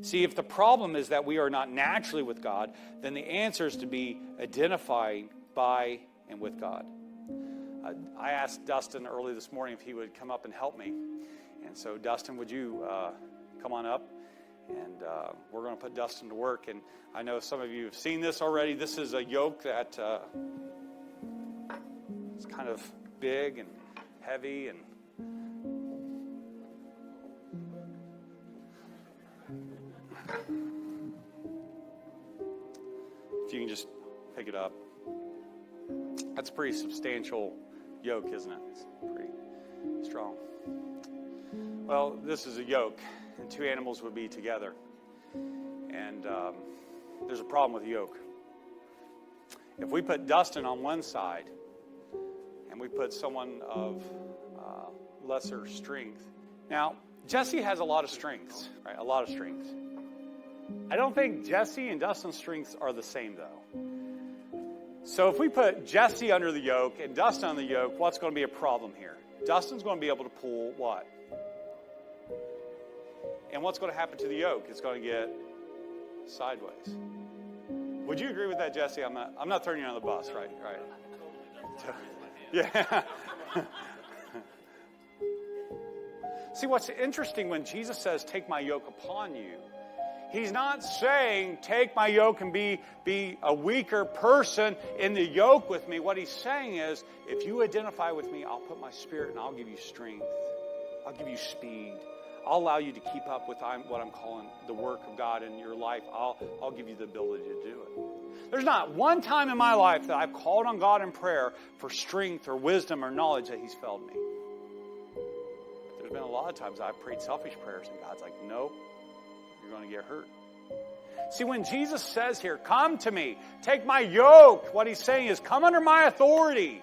See, if the problem is that we are not naturally with God, then the answer is to be identified by and with God. I asked Dustin early this morning if he would come up and help me. And so, Dustin, would you come on up? And we're going to put Dustin to work. And I know some of you have seen this already. This is a yoke that is kind of big and heavy. And if you can just pick it up. That's a pretty substantial yoke, isn't it? It's pretty strong. Well, this is a yoke, and two animals would be together. And there's a problem with a yoke. If we put Dustin on one side, and we put someone of lesser strength. Now, Jesse has a lot of strengths, right? A lot of strengths. I don't think Jesse and Dustin's strengths are the same, though. So if we put Jesse under the yoke and Dustin on the yoke, what's going to be a problem here? Dustin's going to be able to pull what? And what's going to happen to the yoke? It's going to get sideways. Would you agree with that, Jesse? I'm not throwing you on the bus, right? Right. Yeah. See, what's interesting when Jesus says, "Take my yoke upon you," He's not saying, take my yoke and be a weaker person in the yoke with me. What he's saying is, if you identify with me, I'll put my spirit and I'll give you strength. I'll give you speed. I'll allow you to keep up with what I'm calling the work of God in your life. I'll give you the ability to do it. There's not one time in my life that I've called on God in prayer for strength or wisdom or knowledge that He's failed me. There's been a lot of times I've prayed selfish prayers and God's like, nope. You're going to get hurt. See, when Jesus says here, come to me, take my yoke, what he's saying is, come under my authority.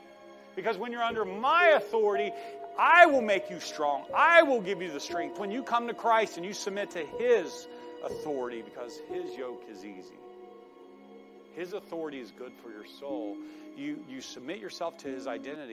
Because when you're under my authority, I will make you strong. I will give you the strength. When you come to Christ and you submit to His authority, because His yoke is easy. His authority is good for your soul. You submit yourself to His identity.